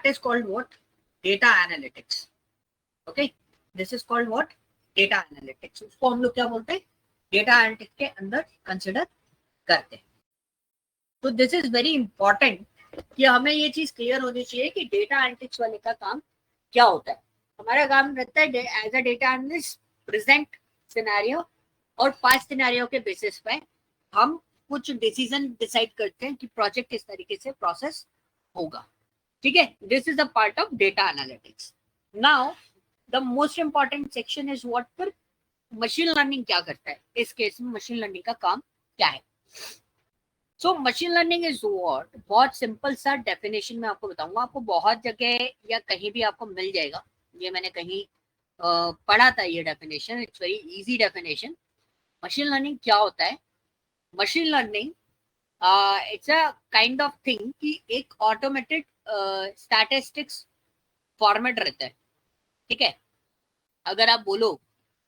that is called what? Data analytics. Okay, this is called what? Data analytics. उसको हम लोग क्या बोलते हैं? Data analytics के अंदर consider करते हैं. तो this is very important कि हमें ये चीज क्लियर होनी चाहिए कि डेटा एनालिटिक्स वाले का काम क्या होता है. हमारा काम रहता है as a data analyst present scenario और पास्ट सिनेरियो के बेसिस पे हम कुछ डिसीजन डिसाइड करते हैं कि प्रोजेक्ट किस तरीके से प्रोसेस होगा. ठीक है, this is a part of data analytics. Now the most important section is what पर मशीन लर्निंग क्या करता है. इस केस में मशीन लर्निंग का काम क्या है. So machine learning is what, बहुत सिंपल सा डेफिनेशन में आपको बताऊंगा. आपको बहुत जगह या कहीं भी आपको मिल जाएगा. ये मैंने कहीं पढ़ा था ये definition. It's very easy definition. Machine learning क्या होता है? Machine learning it's a kind of thing कि एक ऑटोमेटेड स्टैटिस्टिक्स फॉर्मेट रहता है. ठीक है, अगर आप बोलो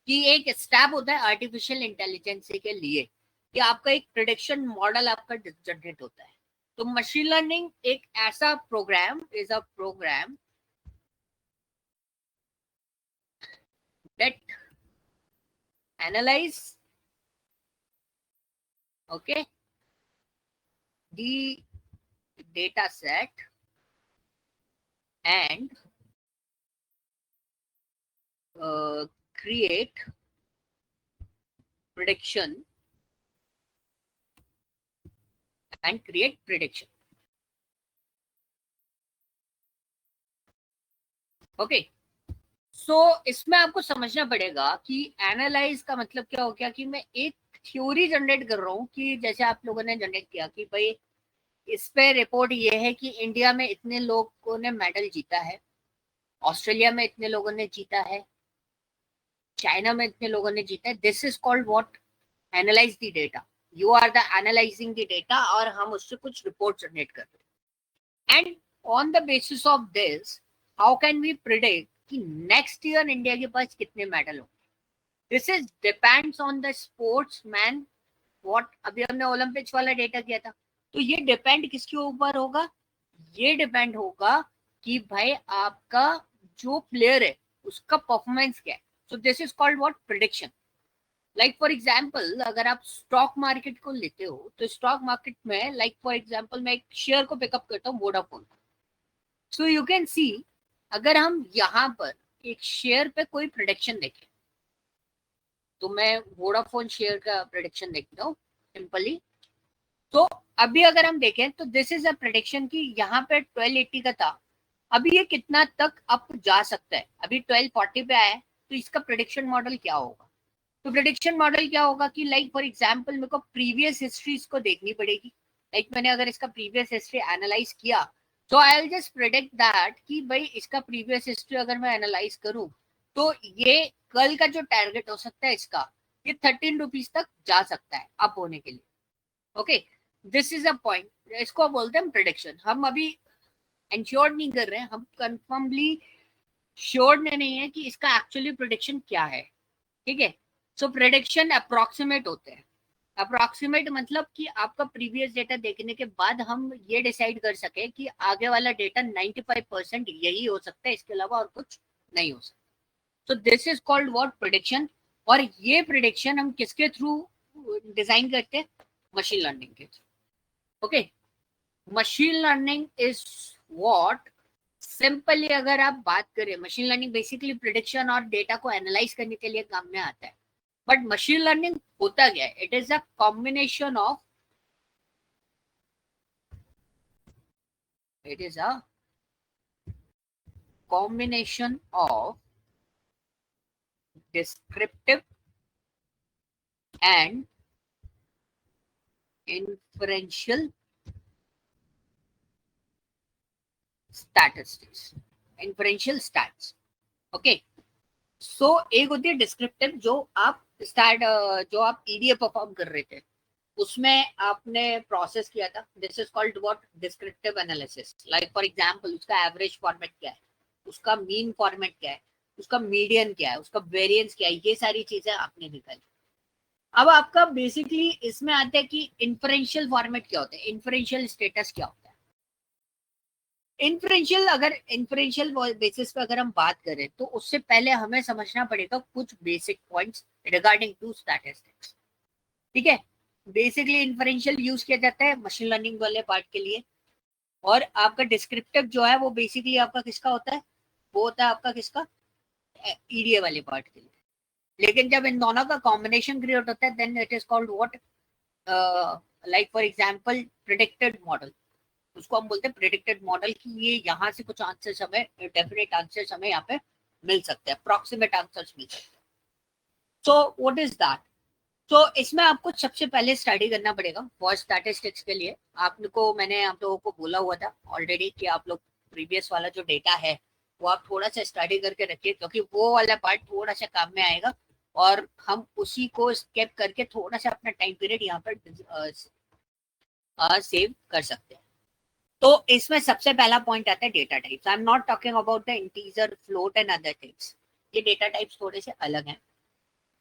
कि एक स्टेप होता है आर्टिफिशियल इंटेलिजेंस के लिए कि आपका एक प्रेडिक्शन मॉडल आपका जनरेट होता है. तो मशीन लर्निंग एक ऐसा program is a program that analyse okay the data set and create prediction and create prediction. Okay, so इसमें आपको समझना पड़ेगा कि एनालाइज का मतलब क्या हो गया कि मैं एक थ्योरी जनरेट कर रहा हूँ कि जैसे आप लोगों ने जनरेट किया कि भाई इस पे रिपोर्ट ये है कि इंडिया में इतने लोगों ने मेडल जीता है, ऑस्ट्रेलिया में इतने लोगों ने जीता है, चाइना में इतने लोगों ने जीता है. This is called what? Analyse the data. You are the analysing the data और हम उससे कुछ रिपोर्ट जनरेट कर रहे हैं. And on the basis of this how can we predict कि नेक्स्ट ईयर इंडिया के पास कितने मेडल होंगे. This is depends on the sportsman. What अभी हमने ओलंपिक्स वाला डेटा किया था, तो ये डिपेंड किसके ऊपर होगा? ये डिपेंड होगा कि भाई आपका जो प्लेयर है उसका परफॉर्मेंस क्या है. सो this is called what? Prediction. Like for example अगर आप स्टॉक मार्केट को लेते हो तो स्टॉक मार्केट में लाइक फॉर एग्जाम्पल मैं एक शेयर को पिकअप करता हूँ वोडाफोन. सो यू कैन सी अगर हम यहाँ पर एक शेयर पे कोई प्रेडिक्शन देखें तो मैं वोडाफोन शेयर का प्रेडिक्शन देखता हूँ सिंपली. तो अभी अगर हम देखें तो दिस इज अ प्रेडिक्शन कि यहाँ पे 1280 का था, अभी ये कितना तक अप जा सकता है. अभी 1240 पे आया है, तो इसका प्रेडिक्शन मॉडल क्या होगा? तो प्रेडिक्शन मॉडल क्या होगा कि लाइक फॉर एग्जांपल मेरे को प्रीवियस हिस्ट्रीज को देखनी पड़ेगी. लाइक मैंने अगर इसका प्रीवियस हिस्ट्री एनालाइज किया तो I will just predict that कि भाई इसका प्रीवियस हिस्ट्री अगर मैं एनालाइज करूं तो ये कल का जो टारगेट हो सकता है इसका ये 13 रुपीज तक जा सकता है अप होने के लिए. Okay, this is a point. इसको बोलते हैं प्रेडिक्शन. हम अभी इंश्योर नहीं कर रहे हैं, हम कंफर्मली श्योर नहीं है कि इसका एक्चुअली प्रेडिक्शन क्या है. ठीक है, सो प्रेडिक्शन अप्रोक्सीमेट होते हैं. अप्रोक्सीमेट मतलब कि आपका प्रीवियस डेटा देखने के बाद हम ये डिसाइड कर सके कि आगे वाला डेटा 95% यही हो सकता है, इसके अलावा और कुछ नहीं हो सकता. सो this is called what? Prediction. और ये प्रेडिक्शन हम किसके थ्रू डिजाइन करते हैं? मशीन लर्निंग के through. Okay, machine learning is what? Simply अगर आप बात करें मशीन लर्निंग बेसिकली प्रेडिक्शन और डेटा को एनालाइज करने के लिए काम में आता है. बट मशीन लर्निंग होता क्या है? It is a combination of descriptive and inferential statistics. inferential stats. Okay, so एक होती है डिस्क्रिप्टिव जो आप जो आप ईडीए परफॉर्म कर रहे थे उसमें आपने प्रोसेस किया था. This is called what? Descriptive analysis. Like for example उसका एवरेज फॉर्मेट क्या है, उसका मीन फॉर्मेट क्या है, उसका मीडियन क्या है, उसका वेरिएंस क्या है, ये सारी चीजें आपने निकाली. अब आपका बेसिकली इसमें आता है कि इन्फरेंशियल फॉर्मेट क्या होता है, इन्फरेंशियल स्टेटस क्या होता है. इन्फ्रेंशियल, अगर इन्फ्रेंशियल बेसिस पे अगर हम बात करें तो उससे पहले हमें समझना पड़ेगा कुछ basic points regarding to statistics. ठीक है, बेसिकली इन्फ्रेंशियल यूज किया जाता है मशीन लर्निंग वाले पार्ट के लिए, और आपका डिस्क्रिप्टिव जो है वो बेसिकली आपका किसका होता है, वो होता है आपका किसका, ईडीए वाले पार्ट के लिए। लेकिन जब इन दोनों का कॉम्बिनेशन क्रिएट होता है then it is called what, like for example predicted model, उसको हम बोलते हैं प्रेडिक्टेड मॉडल की ये यहाँ से कुछ आंसर्स हमें, डेफिनेट आंसर्स हमें यहाँ पे मिल सकते हैं, अप्रॉक्सीमेट आंसर्स मिल सकते हैं। सो व्हाट इज दैट, तो इसमें आपको सबसे पहले स्टडी करना पड़ेगा फॉर स्टैटिस्टिक्स के लिए। आपको मैंने आप लोगों को बोला हुआ था ऑलरेडी कि आप लोग प्रीवियस वाला जो डेटा है वो आप थोड़ा सा स्टडी करके रखिए, क्योंकि वो वाला पार्ट थोड़ा सा काम में आएगा और हम उसी को स्केप करके थोड़ा सा अपना टाइम पीरियड यहाँ पर सेव कर सकते हैं। तो इसमें सबसे पहला पॉइंट आता है data types. I am not talking about the integer, float and other things, ये डेटा टाइप्स थोड़े से अलग हैं।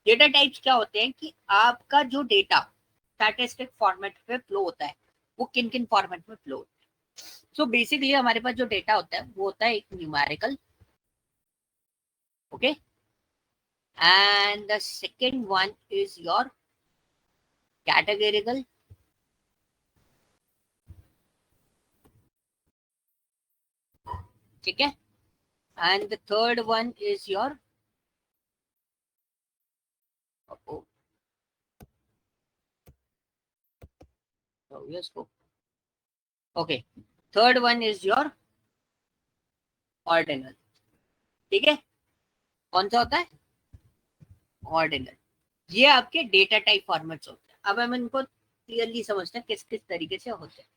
डेटा टाइप्स क्या होते हैं कि आपका जो डेटा स्टैटिस्टिक फॉर्मेट पे फ्लो होता है वो किन किन फॉर्मेट में फ्लो होता है। सो बेसिकली हमारे पास जो डेटा होता है वो होता है एक numerical, okay, and the second one is your categorical, ठीक है, and the third one is your okay, third one is your ordinal. ठीक है, कौन सा होता है, ऑर्डिनल। ये आपके डेटा टाइप फॉर्मेट्स होते हैं। अब हम इनको क्लियरली समझते हैं किस किस तरीके से होते हैं।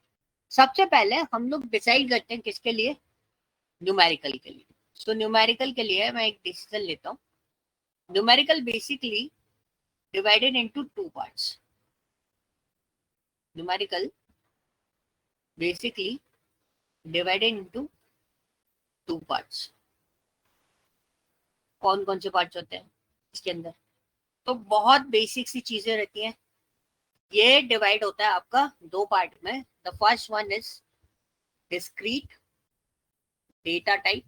सबसे पहले हम लोग डिसाइड करते हैं किसके लिए, न्यूमेरिकल के लिए। सो न्यूमेरिकल के लिए मैं एक डिसीजन लेता हूँ। Numerical basically divided into two parts, numerical basically divided into two parts. कौन कौन से पार्ट्स होते हैं इसके अंदर, तो बहुत बेसिक सी चीजें रहती हैं। ये डिवाइड होता है आपका दो पार्ट में। The first one is discrete data type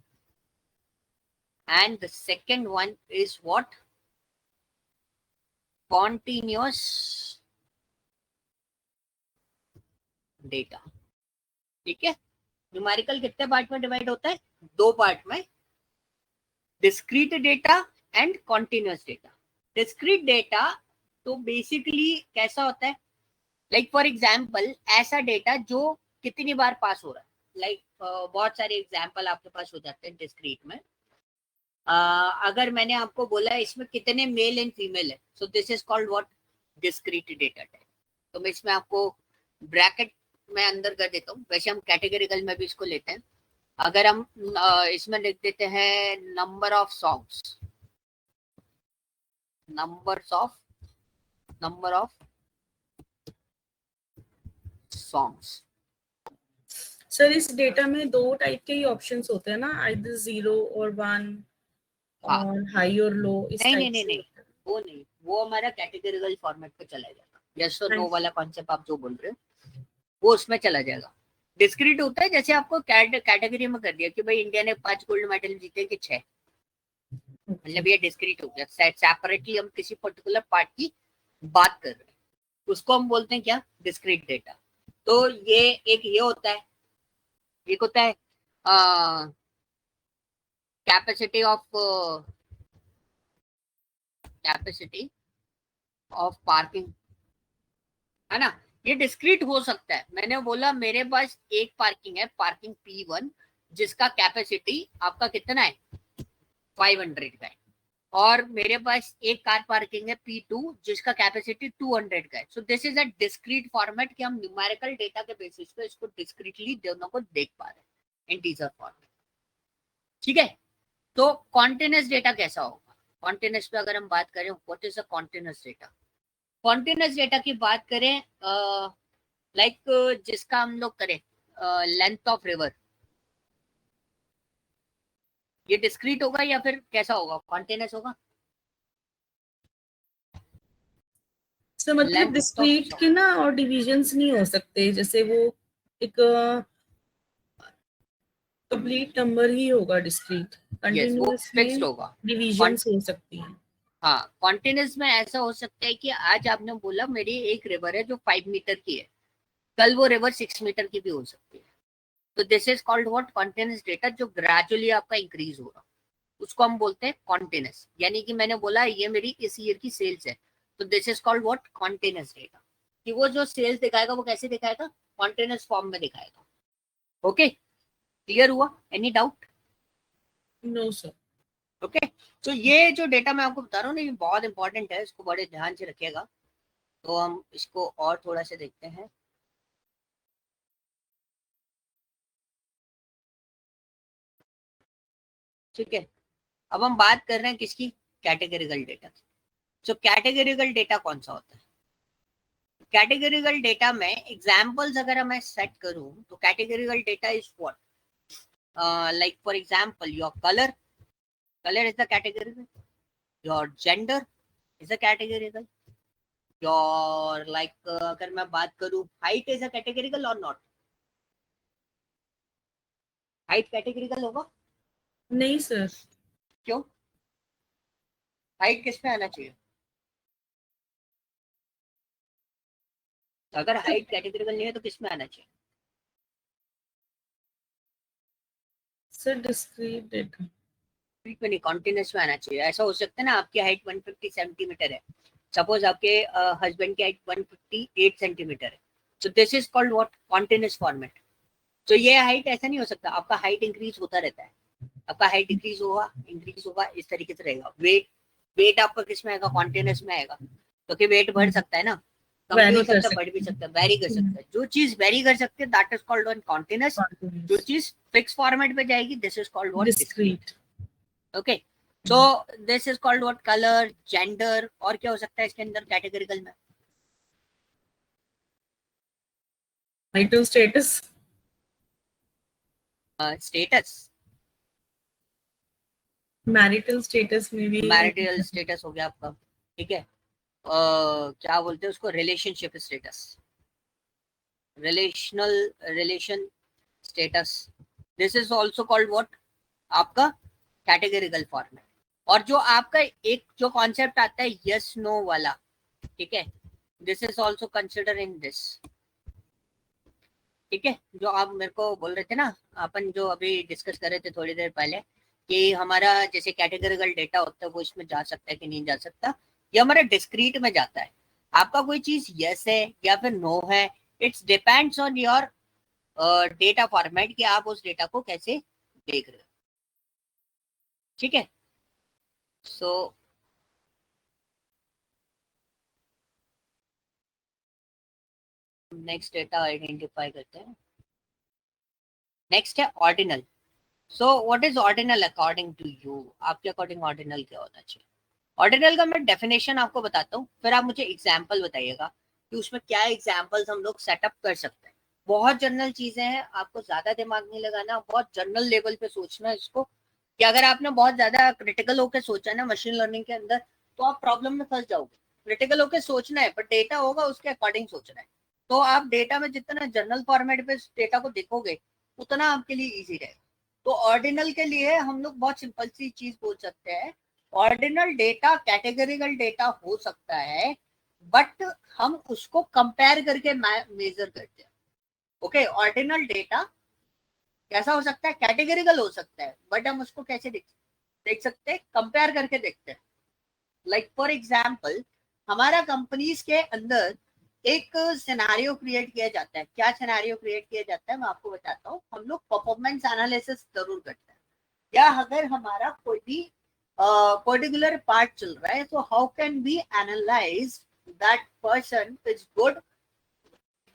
and the second one is what, continuous data। ठीक है, न्यूमेरिकल कितने पार्ट में डिवाइड होता है, दो पार्ट में, discrete data and continuous data. Discrete data तो बेसिकली कैसा होता है, लाइक फॉर एग्जाम्पल ऐसा डेटा जो कितनी बार पास हो रहा है, लाइक बहुत सारे एग्जाम्पल आपके पास हो जाते हैं डिस्क्रीट में। अगर मैंने आपको बोला इसमें कितने मेल एंड फीमेल है, सो this is called what, discrete data type. तो मैं इसमें आपको ब्रैकेट में अंदर कर देता हूँ, वैसे हम कैटेगरिकल में भी इसको लेते हैं। अगर हम इसमें लिख देते हैं number of songs, number of songs. Sir इस डेटा में दो टाइप के ही ऑप्शंस होते हैं ना, आइदर 0 और 1 और हाई और लो, इस नहीं टाइप नहीं से। नहीं, वो नहीं, वो हमारा कैटेगरिकल फॉर्मेट पे चला जाएगा। यस और नो वाला कॉन्सेप्ट आप जो बोल रहे हो वो उसमें चला जाएगा। डिस्क्रीट होता है जैसे आपको कैटेगरी में कर दिया कि भाई इंडिया ने 5 गोल्ड मेडल जीते कि 6, मतलब ये डिस्क्रीट हो गया। सेपरेटली हम किसी पर्टिकुलर पार्ट की बात कर रहे हैं, उसको हम बोलते हैं क्या, डिस्क्रीट डेटा। तो ये एक ये होता है, एक होता है कैपेसिटी ऑफ पार्किंग, है ना। ये डिस्क्रीट हो सकता है। मैंने बोला मेरे पास एक पार्किंग है, पार्किंग P1, जिसका कैपेसिटी आपका कितना है, 500 का है, और मेरे पास एक कार पार्किंग है P2 जिसका कैपेसिटी 200 का है। सो this is a discrete format कि हम न्यूमेरिकल डेटा के बेसिस पे इसको डिस्क्रीटली दोनों को देख पा रहे हैं, इंटीजर फॉर्मेट। ठीक है, तो कॉन्टिन्यूस डेटा कैसा होगा, कॉन्टिन्यूस पे अगर हम बात करें, what is a continuous data. Continuous data की बात करें, लाइक जिसका हम लोग करें लेंथ ऑफ रिवर, ये डिस्क्रीट होगा या फिर कैसा होगा, कॉन्टिन्यूस होगा। तो मतलब डिस्क्रीट के ना और डिविजन्स नहीं हो सकते, जैसे वो एक कंप्लीट नंबर ही होगा डिस्क्रीट, वो कंटिन्यूअस फिक्स्ड में होगा। डिविजन्स हो सकती हैं। हाँ, कॉन्टिन्यूस में ऐसा हो सकता है कि आज आपने बोला मेरी एक रिवर है जो 5 मीटर की है, कल वो रिवर 6 मीटर की भी हो सकती है। तो this is called what, continuous data, जो ग्रेजुअली आपका इंक्रीज हो रहा, उसको हम बोलते हैं कॉन्टिन्यूस। यानी कि मैंने बोला ये मेरी इस ईयर की सेल्स है, तो this is called what, continuous data. कि वो जो सेल्स दिखाएगा वो कैसे दिखाएगा, कॉन्टिन्यूस फॉर्म में दिखाएगा। ओके, क्लियर हुआ? Any doubt? No sir. Okay, तो ये जो डेटा मैं आपको बता रहा हूँ ना, ये बहुत इंपॉर्टेंट है, इसको बड़े ध्यान से रखिएगा। तो हम इसको और थोड़ा सा देखते हैं। ठीक है, अब हम बात कर रहे हैं किसकी, कैटेगरिकल डेटा की। सो कैटेगरिकल डेटा कौन सा होता है? कैटेगरिकल डेटा में एग्जांपल्स अगर मैं सेट करूं तो categorical data is what, like for example your colour, colour is the categorical, your gender is a categorical, your like अगर मैं बात करूं हाइट इज अ कैटेगरिकल और नॉट, हाइट कैटेगरिकल होगा? नहीं सर। क्यों? हाइट किस में आना चाहिए? अगर हाइट कैटेगरिकल नहीं है तो किस में आना चाहिए? Sir discrete data. Frequently continuous में आना चाहिए। ऐसा हो सकता है ना, आपकी हाइट 150 सेंटीमीटर है, सपोज आपके हस्बैंड की हाइट 158 सेंटीमीटर है, सो this is called what, continuous format. तो ये हाइट ऐसा नहीं हो सकता, आपका हाइट इंक्रीज होता रहता है, आपका हाइट इंक्रीज होगा इस तरीके से रहेगा। वेट, वेट आपका किस में आएगा, कॉन्टिन्यूस में आएगा, क्योंकि वेट बढ़ सकता है ना, कम भी हो वेरी कर सकता है, बढ़ भी सकते सकता है, वेरी कर सकता है। जो चीज वेरी कर सकते हैं that is called one continuous, जो हैं। चीज फिक्स फॉर्मेट पे जाएगी this is called what, discrete. Discrete. Okay, so this is called what, colour, gender, और क्या हो सकता है इसके अंदर कैटेगरिकल में? marital status. Status, marital status में भी मैरिटल स्टेटस हो गया आपका। ठीक है, क्या बोलते हैं उसको, relationship status, relational, relation status, this is also called what, आपका कैटेगरिकल फॉर्मेट। और जो आपका एक जो कॉन्सेप्ट आता है यस नो वाला, ठीक है, this is also consider in this. ठीक है, जो आप मेरे को बोल रहे थे ना, अपन जो अभी डिस्कस कर रहे थे थोड़ी देर पहले, कि हमारा जैसे कैटेगरिकल डेटा होता है वो इसमें जा सकता है कि नहीं जा सकता, ये हमारा डिस्क्रीट में जाता है। आपका कोई चीज यस है या फिर नो है, it's depends on your data format कि आप उस डेटा को कैसे देख रहे हो। ठीक है, सो नेक्स्ट डेटा आइडेंटिफाई करते हैं। नेक्स्ट है ordinal. So what is ordinal according to you, आपके अकॉर्डिंग ऑर्डिनल क्या होना चाहिए? ऑर्डिनल का मैं डेफिनेशन आपको बताता हूँ, फिर आप मुझे एग्जाम्पल बताइएगा कि उसमें क्या एग्जाम्पल्स हम लोग सेटअप कर सकते हैं। बहुत जनरल चीजें हैं, आपको ज्यादा दिमाग नहीं लगाना, बहुत जनरल लेवल पे सोचना है इसको, कि अगर आपने बहुत ज्यादा क्रिटिकल होकर सोचा ना मशीन लर्निंग के अंदर तो आप प्रॉब्लम में फंस जाओगे। क्रिटिकल होकर सोचना है, पर डेटा होगा उसके अकॉर्डिंग सोचना है। तो आप डेटा में जितना जनरल फॉर्मेट पे डेटा को देखोगे उतना आपके लिए ईजी रहेगा। तो ऑर्डिनल के लिए हम लोग बहुत सिंपल सी चीज बोल सकते हैं, ऑर्डिनल डेटा कैटेगरिकल डेटा हो सकता है, बट हम उसको कंपेयर करके मेजर करते हैं। ओके, ऑर्डिनल डेटा कैसा हो सकता है, कैटेगरिकल हो सकता है, बट हम उसको कैसे देख सकते हैं, कंपेयर करके देखते हैं। लाइक फॉर एग्जाम्पल, हमारा कंपनीज के अंदर एक सिनेरियो क्रिएट किया जाता है। क्या सिनेरियो क्रिएट किया जाता है मैं आपको बताता हूँ। हम लोग परफॉर्मेंस एनालिसिस जरूर करते हैं, या अगर हमारा कोई भी पर्टिकुलर पार्ट चल रहा है तो how can we analyse that person is good,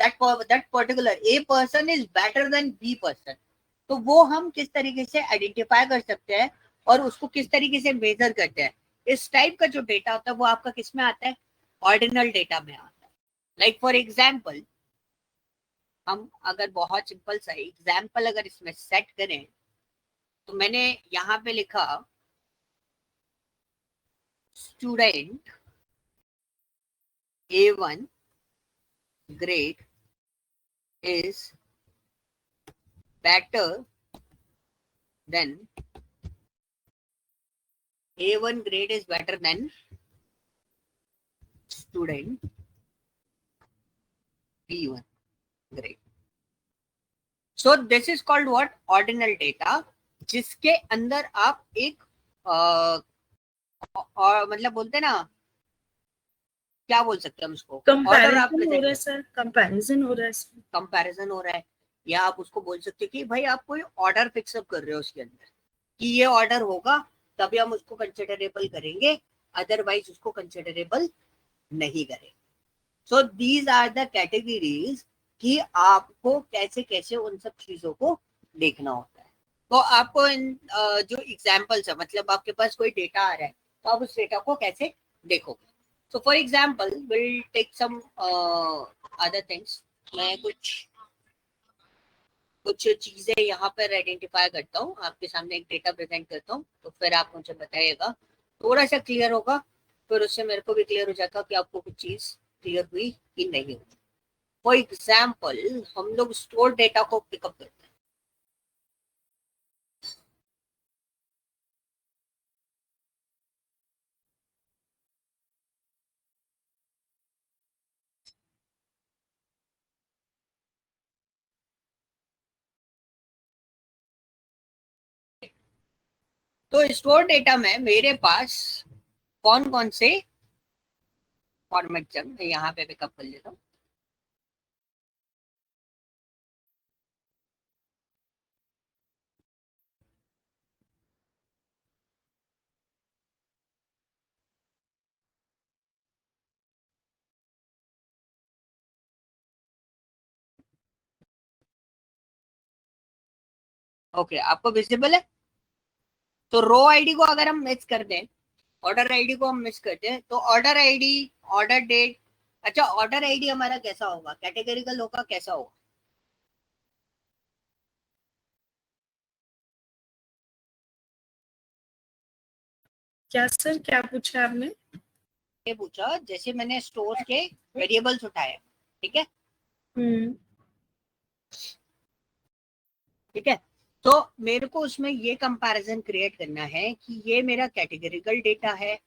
that particular a person is better than B person. तो वो हम किस तरीके से आइडेंटिफाई कर सकते हैं और उसको किस तरीके से मेजर करते हैं। इस टाइप का जो डेटा होता है वो आपका किस में आता है, ऑर्डिनल डेटा में आता है। लाइक फॉर एग्जाम्पल, हम अगर बहुत सिंपल सा एग्जाम्पल अगर इसमें सेट करें, तो मैंने यहाँ पे लिखा student A1 grade is better then A1 grade is better than student B1 grade. So this is called what? Ordinal data, जिसके अंदर आप एक और मतलब बोलते ना, क्या बोल सकते हैं हम उसको, ऑर्डर आप कंपैरिजन हो रहा है सर, कंपैरिजन हो रहा है, कंपैरिजन हो रहा है, या आप उसको बोल सकते हैं कि भाई आप कोई ऑर्डर फिक्सअप कर रहे हो उसके अंदर कि ये ऑर्डर होगा तभी हम उसको कंसिडरेबल करेंगे, अदरवाइज उसको कंसिडरेबल नहीं करेंगे. So these are the categories कि आपको कैसे कैसे उन सब चीजों को देखना होता है. तो आपको इन जो एग्जाम्पल्स है, मतलब आपके पास कोई डेटा आ रहा है तो आप उस डेटा को कैसे देखोगे. So for example will take some other things. मैं कुछ चीजें यहाँ पर आइडेंटिफाई करता हूँ, आपके सामने एक डेटा प्रेजेंट करता हूँ, तो फिर आप मुझे बताइएगा, थोड़ा सा क्लियर होगा, फिर उससे मेरे को भी क्लियर हो जाएगा कि आपको कुछ चीज क्लियर हुई कि नहीं हुई. फॉर एग्जाम्पल हम लोग स्टोर डेटा को पिकअप करते हैं. तो स्टोर डेटा में मेरे पास कौन कौन से फॉर्मेट, जब मैं यहाँ पे पिकअप कर लेता हूँ. ओके, आपको विजिबल है. तो रो आईडी को अगर हम मिस कर दें, ऑर्डर आईडी को हम मिस करते हैं, तो ऑर्डर आईडी, ऑर्डर डेट, अच्छा ऑर्डर आईडी हमारा कैसा होगा, कैटेगरिकल होगा, कैसा होगा. क्या सर, क्या पूछा आपने? ये पूछा जैसे मैंने स्टोर के वेरिएबल्स उठाए, ठीक है. ठीक है, तो मेरे को उसमें ये कंपैरिजन क्रिएट करना है कि ये मेरा कैटेगरिकल डेटा है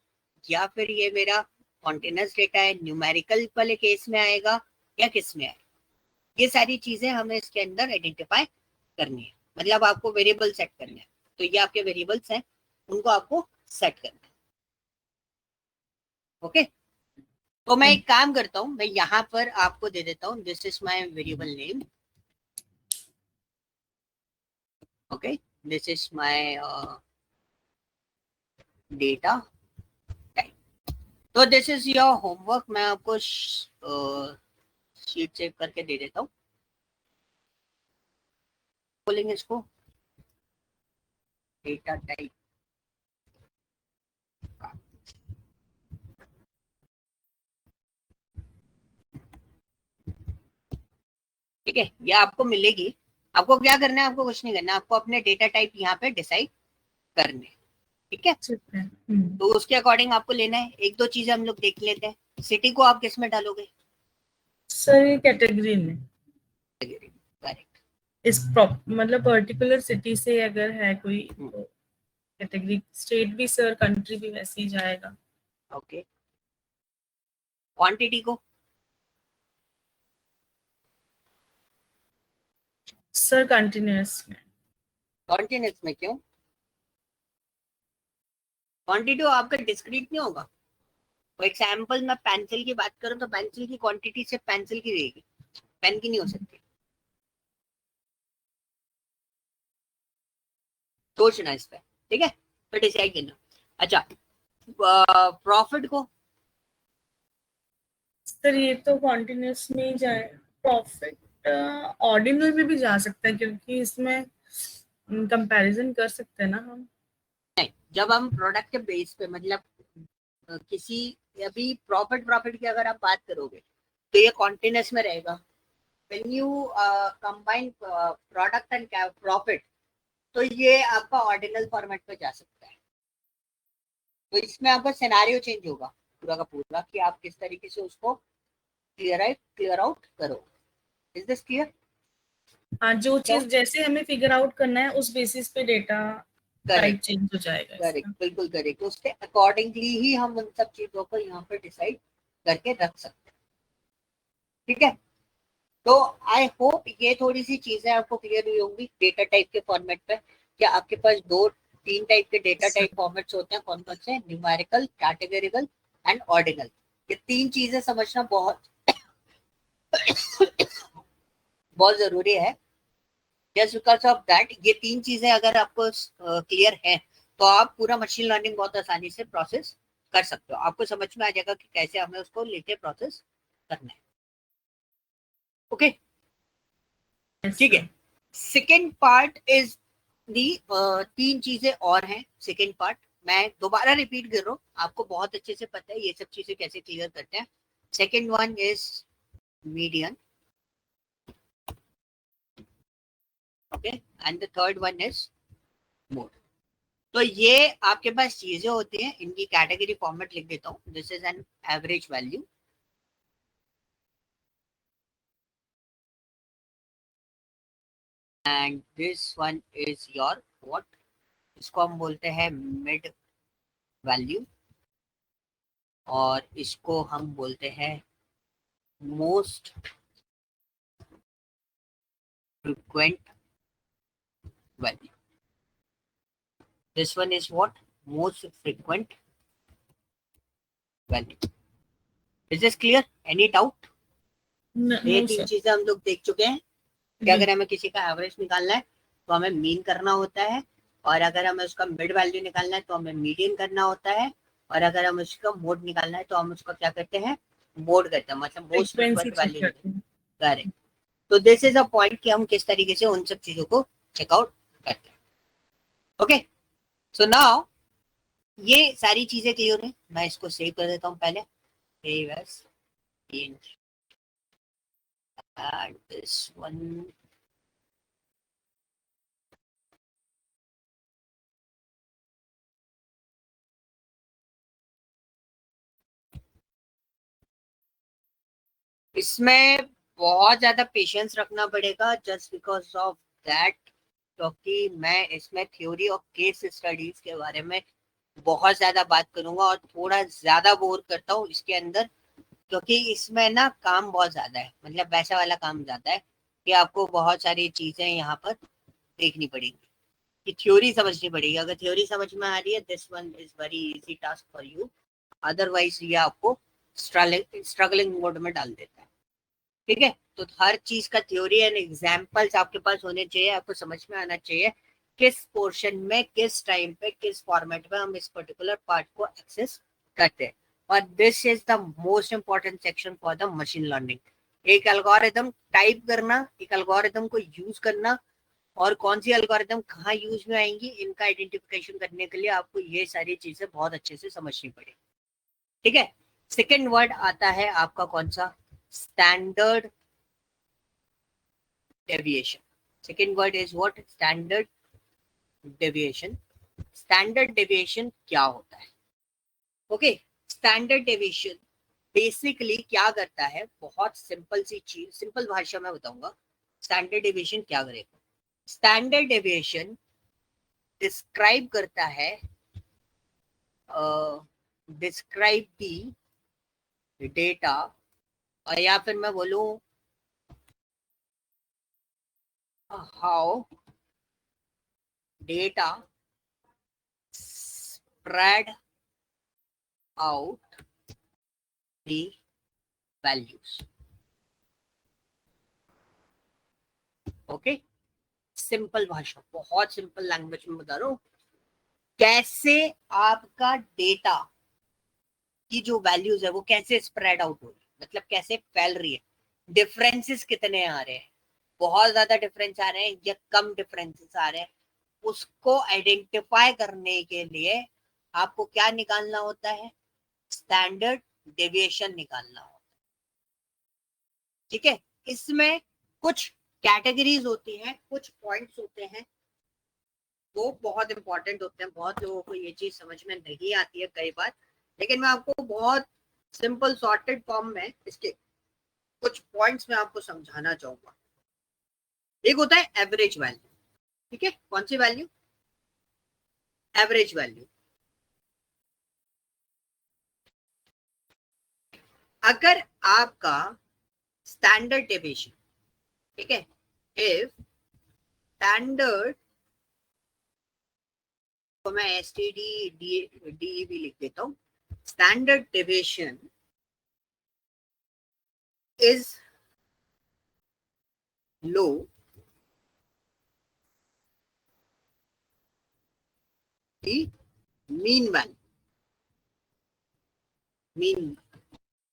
या फिर ये मेरा कॉन्टिन्यूअस डेटा है, न्यूमेरिकल वाले केस में आएगा या किस में आएगा. ये सारी चीजें हमें इसके अंदर आइडेंटिफाई करनी है, मतलब आपको वेरिएबल सेट करना है. तो ये आपके वेरिएबल्स हैं, उनको आपको सेट करना है. ओके, तो मैं एक काम करता हूँ, मैं यहाँ पर आपको दे देता हूँ, this is my variable name. Okay, this is my data type. तो दिस इज योर होमवर्क, मैं आपको शीट सेव करके दे देता हूँ. बोलेंगे इसको डेटा टाइप. ठीक है, ये आपको मिलेगी. आपको क्या करना है, आपको कुछ नहीं करना, आपको अपने डेटा टाइप यहाँ पे डिसाइड करने. ठीक है, तो उसके अकॉर्डिंग आपको लेना है. एक दो चीजें हम लोग देख लेते हैं. सिटी को आप किस में डालोगे सर? कैटेगरी में. करेक्ट. इस मतलब पर्टिकुलर सिटी से अगर है कोई तो कैटेगरी. स्टेट भी सर, कंट्री भी वैसे ही जाएगा. ओके, क्वांटिटी को सर कंटिन्यूअस में. कॉन्टिन्यूस में क्यों? क्वांटिटी आपका डिस्क्रीट नहीं होगा. फॉर एग्जाम्पल मैं पेंसिल की बात करूं तो पेंसिल की क्वांटिटी सिर्फ पेंसिल की रहेगी, पेन की नहीं हो सकती. सोचना इस पे, ठीक है, तो डिसाइड करना. अच्छा, प्रॉफिट को सर ये तो कॉन्टिन्यूअस में ही जाए. प्रॉफिट ऑर्डिनल में भी जा सकता है क्योंकि इसमें कंपैरिजन कर सकते हैं ना हम. नहीं, जब हम प्रोडक्ट के बेस पे, मतलब किसी, अभी प्रॉफिट प्रॉफिट की अगर आप बात करोगे तो ये कॉन्टिन्यूस में रहेगा. When you combine product and profit, तो ये आपका ऑर्डिनल फॉर्मेट पे जा सकता है. तो इसमें आपका सिनेरियो चेंज होगा पूरा का पूरा कि आप किस तरीके से उसको क्लियर आउट करो. Is this clear? हाँ, जो चीज जैसे हमें फिगर आउट करना है उस बेसिस पे डेटा टाइप चेंज हो जाएगा करेक्ट, इसका। बिल्कुल करेक्ट। उसके अकॉर्डिंगली ही हम उन सब चीजों को यहाँ पर डिसाइड करके रख सकते हैं। ठीक है, तो आई होप ये थोड़ी सी चीजें आपको क्लियर हुई होंगी डेटा टाइप के फॉर्मेट पे। क्या आपके पास 2-3 टाइप के डेटा टाइप फॉर्मेट्स होते हैं, कौन कौन से? Numerical, categorical and ordinal. ये 3 चीजें समझना बहुत बहुत जरूरी है। जस्ट बिकॉज ऑफ दैट, ये 3 चीजें अगर आपको क्लियर है तो आप पूरा मशीन लर्निंग बहुत आसानी से प्रोसेस कर सकते हो। आपको समझ में आ जाएगा कि कैसे हमें उसको लेके प्रोसेस करना है। ओके, ठीक है। सेकेंड पार्ट इज दी, 3 चीजें और हैं सेकेंड पार्ट। मैं दोबारा रिपीट कर रहा हूँ, आपको बहुत अच्छे से पता है ये सब चीजें कैसे क्लियर करते हैं। Second one is median, okay, and the third one is mode. तो ये आपके पास चीजें होती हैं, इनकी कैटेगरी फॉर्मेट लिख देता हूँ। This is an average value, and this one is your what, इसको हम बोलते हैं मिड वैल्यू, और इसको हम बोलते हैं most frequent value. This one is what? Most frequent value. Is this clear? Any doubt? ये 3 चीजें हम लोग देख चुके हैं कि अगर हमें किसी का एवरेज निकालना है तो हमें मीन करना होता है, और अगर हमें उसका मिड वैल्यू निकालना है तो हमें मीडियन करना होता है, और अगर हमें उसका मोड निकालना है तो हम उसका क्या करते हैं? मोड करते हैं, मतलब मोस्ट फ्रीक्वेंट वैल्यू। करेक्ट। तो दिस इज अ पॉइंट कि हम किस तरीके से उन सब चीजों को चेकआउट करते हैं। ओके, सो नाउ ये सारी चीजें क्लियर है। मैं इसको सेव कर देता हूँ पहले। Save as change, add this one, इसमें बहुत ज्यादा पेशेंस रखना पड़ेगा जस्ट बिकॉज ऑफ दैट, क्योंकि मैं इसमें थ्योरी और केस स्टडीज के बारे में बहुत ज्यादा बात करूंगा और थोड़ा ज्यादा बोर करता हूँ इसके अंदर, क्योंकि इसमें ना काम बहुत ज्यादा है, मतलब वैसा वाला काम ज्यादा है कि आपको बहुत सारी चीजें यहाँ पर देखनी पड़ेगी, कि थ्योरी समझनी पड़ेगी। अगर थ्योरी समझ में आ रही है, this one is very easy task for you, otherwise ये आपको स्ट्रगलिंग मोड में डाल देता है। ठीक है, तो हर चीज का थ्योरी एंड एग्जांपल्स आपके पास होने चाहिए, आपको समझ में आना चाहिए किस पोर्शन में, किस टाइम पे, किस फॉर्मेट में हम इस पर्टिकुलर पार्ट को एक्सेस करते हैं। और this is the most important section for the machine learning. एक एल्गोरिथम टाइप करना, एक एल्गोरिथम को यूज करना, और कौन सी एल्गोरिथम कहाँ यूज में आएंगी, इनका आइडेंटिफिकेशन करने के लिए आपको ये सारी चीजें बहुत अच्छे से समझनी पड़ेगी। ठीक है, सेकेंड वर्ड आता है आपका कौन सा? Standard deviation. Second word is what? Standard deviation. Standard deviation क्या होता है? ओके, स्टैंडर्ड डेविएशन बेसिकली क्या करता है? बहुत सिंपल सी चीज, सिंपल भाषा में बताऊंगा स्टैंडर्ड डेविएशन क्या करेगा। स्टैंडर्ड डेविएशन डिस्क्राइब करता है, डिस्क्राइब दी डेटा, और या फिर मैं बोलूं how data spread out the values. Okay, simple भाषा, बहुत सिंपल लैंग्वेज में बता रहा हूं कैसे आपका डेटा की जो वैल्यूज है वो कैसे स्प्रेड आउट हो रही है, मतलब कैसे फैल रही है, डिफरेंसेस कितने आ रहे हैं, बहुत ज्यादा डिफरेंस आ रहे हैं या कम डिफरेंसेस आ रहे हैं, उसको आइडेंटिफाई करने के लिए आपको क्या निकालना होता है? स्टैंडर्ड डेविएशन निकालना होता है। ठीक है, इसमें कुछ कैटेगरीज होती हैं, कुछ पॉइंट्स होते हैं, वो बहुत इंपॉर्टेंट होते हैं। बहुत लोगों को ये चीज समझ में नहीं आती है कई बार, लेकिन मैं आपको बहुत सिंपल सॉर्टेड फॉर्म में इसके कुछ पॉइंट्स में आपको समझाना चाहूंगा। एक होता है एवरेज वैल्यू, ठीक है, कौन सी वैल्यू, एवरेज वैल्यू। अगर आपका स्टैंडर्ड डेविएशन, ठीक है, इफ स्टैंडर्ड, तो मैं एसटीडी डी भी लिख देता हूं, standard deviation is low, the mean value,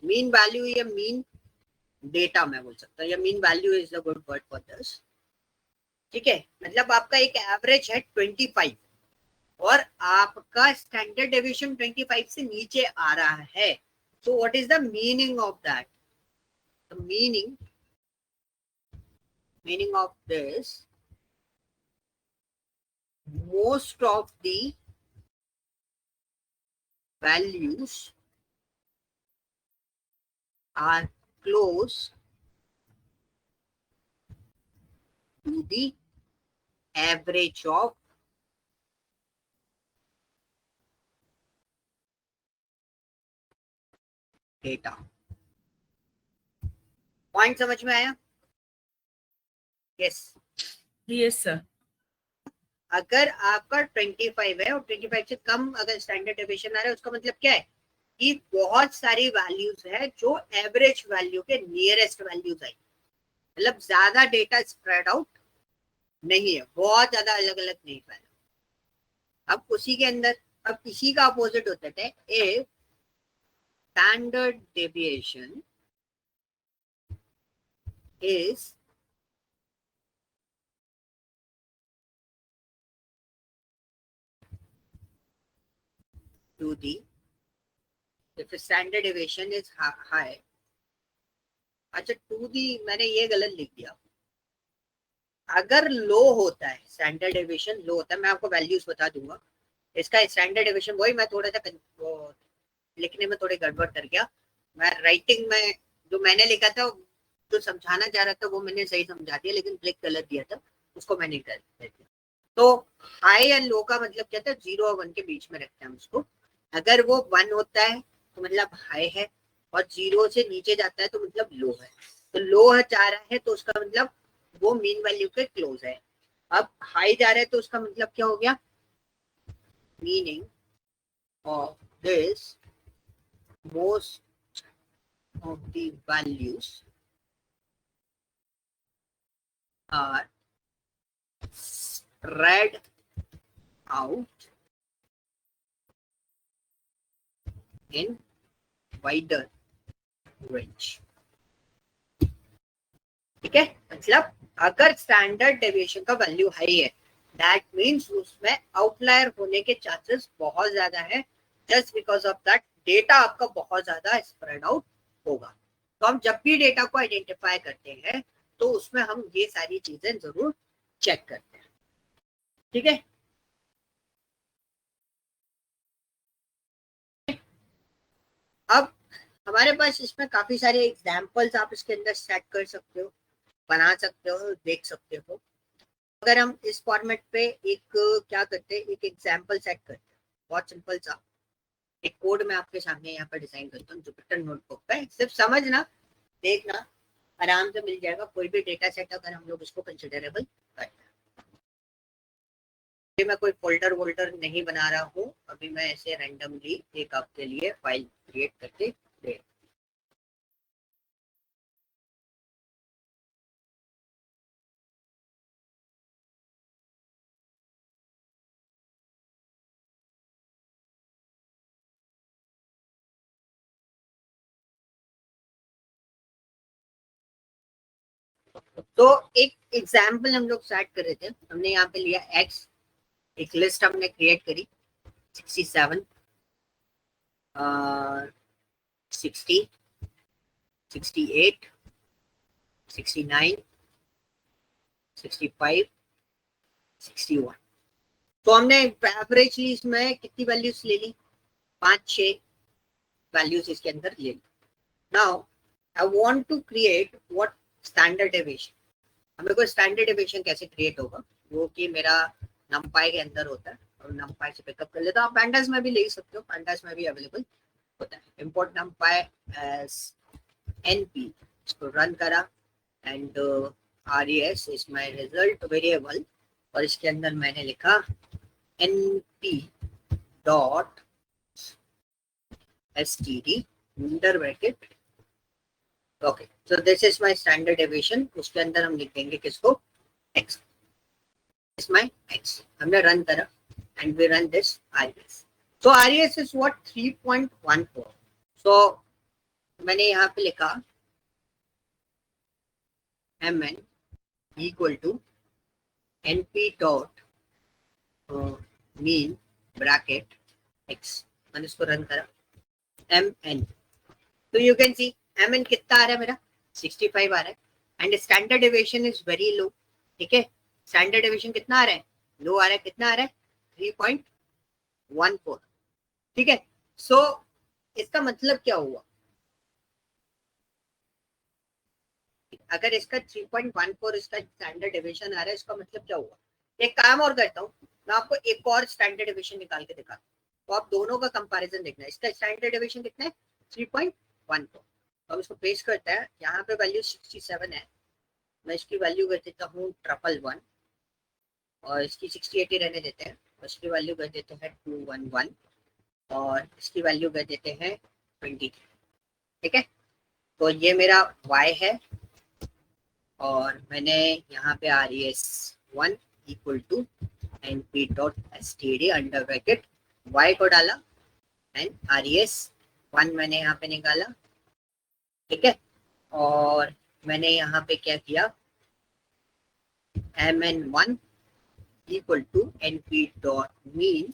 mean value या मीन डेटा मैं बोल सकता हूँ, या mean value is the good word for this, ठीक है। मतलब आपका एक एवरेज है 25 और आपका स्टैंडर्ड डेविएशन 25 से नीचे आ रहा है, so what is the meaning of that? The meaning of this, most of the values are close to the average of data. Point समझ में आया? Yes yes sir. अगर आपका 25 है और 25 से कम अगर स्टैंडर्ड डेविएशन आ रहा है, उसका मतलब क्या है कि बहुत सारी वैल्यूज है जो एवरेज वैल्यू के नियरेस्ट वैल्यूज आई, मतलब ज्यादा डेटा स्प्रेड आउट नहीं है, बहुत ज्यादा अलग अलग नहीं फैला। अब उसी के अंदर अब इसी का अपोजिट होता है, if standard deviation is to the, if standard deviation is high, अच्छा टू दी मैंने ये गलत लिख दिया, अगर लो होता है स्टैंडर्ड डेविएशन लो होता है, मैं आपको वैल्यूज बता दूंगा इसका स्टैंडर्ड डेविएशन, वही मैं थोड़ा सा लिखने में थोड़ी गड़बड़ कर गया, मैं राइटिंग में जो मैंने लिखा था जो समझाना चाह रहा था वो मैंने सही समझा दिया, लेकिन क्लिक गलत दिया था, उसको मैंने कर दिया। तो हाई एंड लो का मतलब क्या था, 0 और 1 के बीच में रखते हैं हम उसको, अगर वो 1 होता है तो मतलब हाई है और 0 से नीचे जाता है तो मतलब लो है, तो लो है जा रहा है तो उसका मतलब वो मीन वैल्यू के क्लोज है। अब हाई जा रहा है तो उसका मतलब क्या हो गया, meaning of this most of the values are spread out in wider range, ठीक है। मतलब अगर स्टैंडर्ड डेविएशन का वैल्यू हाई है, दैट मीन्स उसमें आउटलायर होने के चांसेस बहुत ज्यादा है, just because of that data आपका बहुत ज्यादा स्प्रेड आउट होगा। तो हम जब भी डेटा को आइडेंटिफाई करते हैं तो उसमें हम ये सारी चीजें जरूर चेक करते हैं, ठीक है। अब हमारे पास इसमें काफी सारे एग्जाम्पल्स आप इसके अंदर सेट कर सकते हो, बना सकते हो, देख सकते हो। अगर हम इस फॉर्मेट पे एक क्या करते हैं, एक एग्जाम्पल सेट करते हैं, बहुत सिंपल सा एक कोड मैं आपके सामने यहाँ पर डिजाइन करता हूँ जुपिटर नोटबुक पे, सिर्फ समझना, देखना, आराम से मिल जाएगा कोई भी डेटा सेट अगर हम लोग इसको कंसिडरेबल करते हैं। मैं कोई फोल्डर वोल्डर नहीं बना रहा हूँ अभी, मैं ऐसे रैंडमली एक आपके लिए फाइल क्रिएट करके दे। तो एक एग्जाम्पल हम लोग स्टार्ट कर रहे थे, हमने यहाँ पे लिया एक्स, एक लिस्ट हमने क्रिएट करी 67 60 68 69 65 61, तो हमने एवरेजली इसमें कितनी वैल्यूज ले ली, 5-6 वैल्यूज इसके अंदर ले ली। Now I want to create what standard deviation, हमें को स्टैंडर्ड डेविएशन कैसे क्रिएट होगा, वो कि मेरा numpy के अंदर होता है और numpy से पिकअप कर लेता हूँ. आप pandas में भी ले सकते हो, pandas में भी अवेलेबल होता है. import numpy as np, इसको रन करा and res is my result variable और इसके अंदर मैंने लिखा np dot std under bracket. Okay, so this is my standard deviation. उसके अंदर हम लिख देंगे किसको, x. Is my x. हमने रन करा and we run this res. So res is what 3.14. So मैंने यहाँ पे लिखा mn equal to np dot mean bracket x. मैंने इसको रन करा mn. तो यू कैन सी mn कितना आ रहा है मेरा, 65 आ रहा है and standard deviation is very low. ठीक है, स्टैंडर्ड डेविएशन कितना आ रहा है, लो आ रहा है. कितना आ रहा है, 3.14. ठीक है, सो इसका मतलब क्या हुआ, अगर इसका 3.14 इसका स्टैंडर्ड डेविएशन आ रहा है, इसका मतलब क्या हुआ. एक काम और करता हूँ, मैं आपको एक और स्टैंडर्ड डेविएशन निकाल के दिखाता हूँ, तो आप दोनों का कंपैरिजन देखना है. इसका स्टैंडर्ड डेविएशन कितना है, 3.14. अब इसको पेस्ट करता है, यहाँ पे वैल्यू 67 है, मैं इसकी वैल्यू कर देता हूँ 111 और इसकी 6080 रहने देते हैं. इसकी वैल्यू कर देते हैं 211 और इसकी वैल्यू कर देते हैं 20. ठीक है, तो ये मेरा y है और मैंने यहाँ पे res1 equal to np dot std under bracket y को डाला एंड res1 मैंने यहाँ पे निकाला. ठीक है, और मैंने यहाँ पे क्या किया, mn1 equal to np dot mean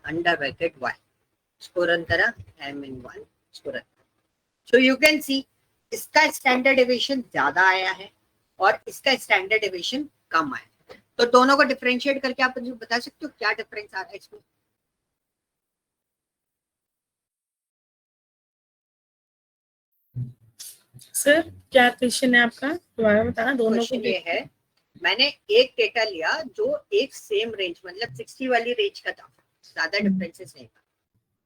under bracket y. इसको रन करा mn1, इसको run. So you can see इसका स्टैंडर्ड डेविएशन ज्यादा आया है और इसका स्टैंडर्ड डेविएशन कम आया है. तो दोनों को डिफरेंशिएट करके आप मुझे बता सकते हो क्या डिफरेंस आ रहा है इसमें. सर क्या क्वेश्चन है आपका, दोबारा बताना. दोनों को ये है, मैंने एक डेटा लिया जो एक सेम रेंज मतलब 60 वाली रेंज का था, ज्यादा डिफरेंसेस नहीं था,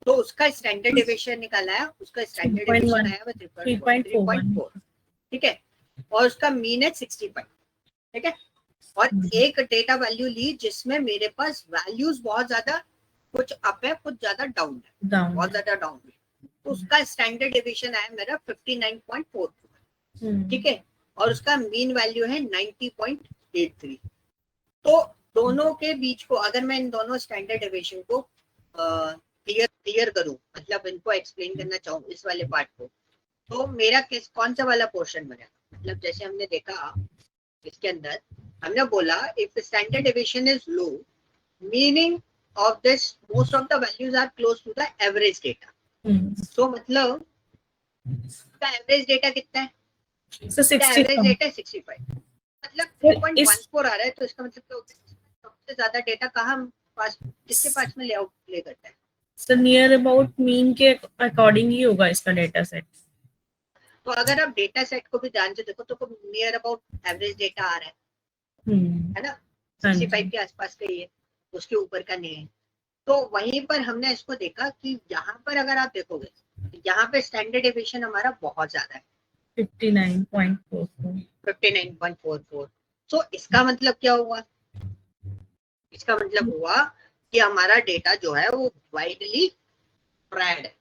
तो उसका स्टैंडर्ड डेविएशन निकाला है. उसका स्टैंडर्ड डेविएशन आया 3.4. ठीक है, और उसका मीन है 65. ठीक है, और एक डेटा वैल्यू ली जिसमें मेरे पास वैल्यूज बहुत ज्यादा, कुछ अप है कुछ ज्यादा डाउन है, बहुत ज्यादा डाउन है. तो उसका स्टैंडर्ड डेविएशन आया मेरा 59.4. ठीक है, और उसका मीन वैल्यू है 90.83. तो दोनों के बीच को अगर मैं इन दोनों स्टैंडर्ड डेविएशन को क्लियर करूं, मतलब इनको एक्सप्लेन करना चाहूँ इस वाले पार्ट को, तो मेरा किस कौन सा वाला पोर्शन बनेगा. मतलब जैसे हमने देखा इसके अंदर हमने बोला if standard deviation is low, meaning of this most of the values are close to the average data. तो मतलब इसका एवरेज डेटा कितना है, एवरेज डेटा 65, मतलब 3.14 आ रहा है. तो इसका मतलब क्या होता है, सबसे ज्यादा डेटा कहाँ पास, किसके पास में लेआउट प्ले करता है. सर नियर अबाउट मीन के अकॉर्डिंग ही होगा इसका डेटा सेट. तो अगर आप डेटा सेट को भी ध्यान से देखो तो नियर अबाउट एवरेज डेटा आ रहा है ना, 65 के आसपास का ही है, उसके ऊपर का नहीं है. तो वहीं पर हमने इसको देखा कि यहाँ पर अगर आप देखोगे यहाँ पे स्टैंडर्ड डेविएशन हमारा बहुत ज्यादा है, 59.44. तो इसका मतलब क्या हुआ, इसका मतलब हुआ कि हमारा डेटा जो है वो वाइडली स्प्रेड है.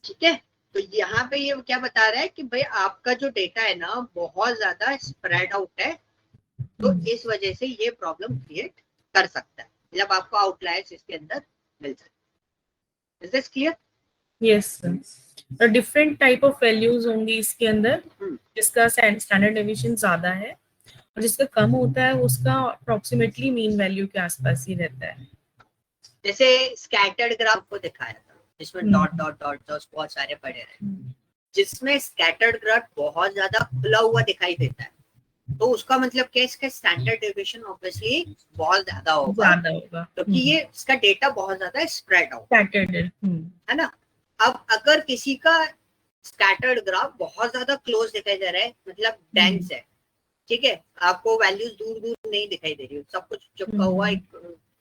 ठीक है, तो यहाँ पे ये क्या बता रहा है कि भाई आपका जो डेटा है ना बहुत ज्यादा स्प्रेड आउट है, तो इस वजह से ये प्रॉब्लम क्रिएट कर सकता है, मतलब आपको आउटलायर्स इसके अंदर मिल सकते हैं. Is this clear? Yes sir. Different type of values होंगी इसके अंदर, जिसका स्टैंडर्ड डेविएशन ज्यादा है और जिसका कम होता है उसका अप्रोक्सीमेटली मीन वैल्यू के आसपास ही रहता है. जैसे स्कैटर्ड ग्राफ को दिखाया था जिसमें डॉट डॉट डॉट बहुत सारे पड़े रहे, जिसमें स्कैटर्ड ग्राफ बहुत ज्यादा खुला हुआ दिखाई देता है, तो उसका मतलब क्या, इसका स्टैंडर्ड डेविएशन ऑब्वियसली बहुत ज्यादा होगा क्योंकि ये इसका डेटा बहुत ज्यादा स्प्रेड आउट है ना. अब अगर किसी का स्कैटर्ड ग्राफ बहुत ज्यादा क्लोज दिखाई दे रहा है, मतलब डेंस है, ठीक है, आपको वैल्यूज दूर दूर नहीं दिखाई दे रही, सब कुछ चिपका हुआ एक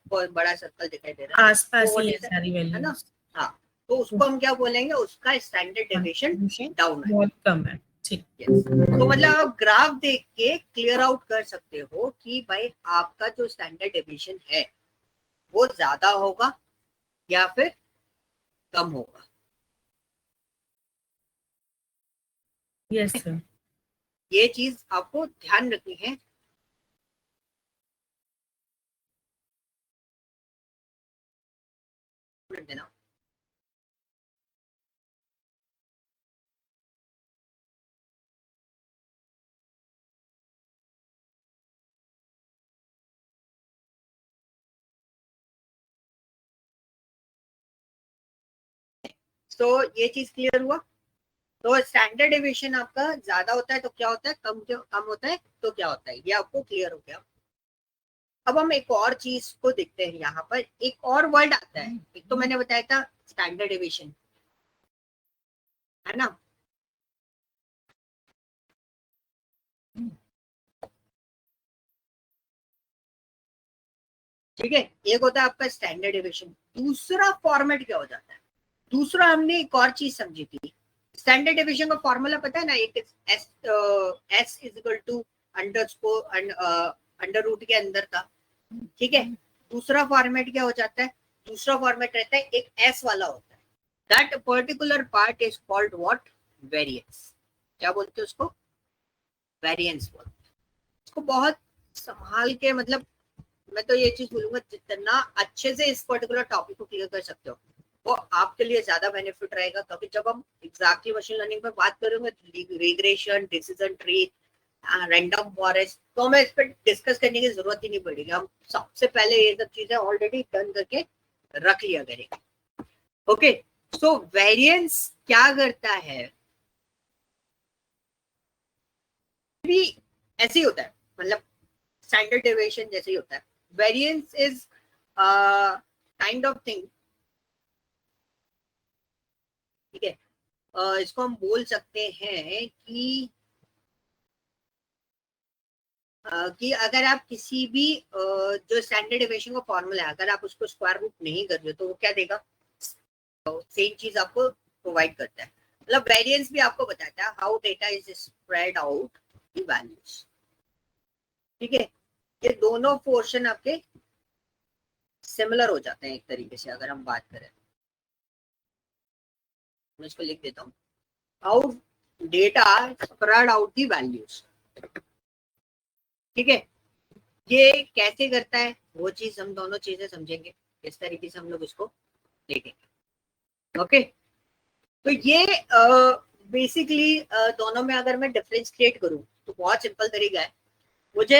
बहुत बड़ा सर्कल दिखाई दे रहा है आसपास तो ही है सारी है ना। वैल्यूज। हाँ, तो उसको हम क्या बोलेंगे, उसका स्टैंडर्ड डेविएशन डाउन है, बहुत कम है। ठीक। तो मतलब आप ग्राफ देख के क्लियर आउट कर सकते हो कि भाई आपका जो स्टैंडर्ड डेविएशन है वो ज्यादा होगा या फिर कम होगा। Yes sir. ये चीज आपको ध्यान रखनी है। देना तो ये चीज क्लियर हुआ। तो स्टैंडर्ड डेविएशन आपका ज्यादा होता है तो क्या होता है, कम होता है तो क्या होता है, ये आपको क्लियर हो गया। अब हम एक और चीज को देखते हैं, यहाँ पर एक और वर्ड आता है। एक तो मैंने बताया था स्टैंडर्ड डेविएशन, है ना। ठीक है, एक होता है आपका स्टैंडर्ड डेविएशन। दूसरा फॉर्मेट क्या हो जाता है, दूसरा हमने एक और चीज समझी थी। स्टैंडर्ड डेविएशन का फॉर्मूला पता है ना, एक S is equal to under root के अंदर था। ठीक है, दूसरा फॉर्मेट क्या हो जाता है, दूसरा फॉर्मेट रहता है एक एस वाला होता है। That particular part is called what, variance. क्या बोलते हैं उसको, वेरिएंस बोलते हैं। इसको बहुत संभाल के, मतलब मैं तो ये चीज बोलूंगा, जितना अच्छे से इस पर्टिकुलर टॉपिक को क्लियर कर सकते हो वो आपके लिए ज्यादा बेनिफिट रहेगा। क्योंकि जब हम एग्जैक्टली मशीन लर्निंग पर बात करेंगे, regression, decision tree, random forest, तो हमें इस पर डिस्कस करने की जरूरत ही नहीं पड़ेगी। हम सबसे पहले ये सब चीजें ऑलरेडी डन करके रख लिया करेंगे। ओके, सो वेरिएंस क्या करता है, भी ऐसे ही होता है, मतलब स्टैंडर्ड डेविएशन जैसे ही होता है। Variance is kind of thing, ठीक है। इसको हम बोल सकते हैं कि अगर आप किसी भी जो स्टैंडर्ड डेविएशन का फॉर्मूला है, अगर आप उसको स्क्वायर रूट नहीं कर रहे हो तो वो क्या देगा, सेम चीज आपको प्रोवाइड करता है। मतलब वेरिएंस भी आपको बताता है how data is spread out the values. ठीक है, ये दोनों पोर्शन आपके सिमिलर हो जाते हैं एक तरीके से, अगर हम बात करें। मैं इसको लिख देता हूँ, how data spread out the values. ठीक है, ये कैसे करता है वो चीज हम दोनों चीजें समझेंगे, किस तरीके से हम लोग इसको देखेंगे। ओके, तो ये बेसिकली दोनों में अगर मैं डिफरेंस क्रिएट करूं तो बहुत सिंपल तरीका है। मुझे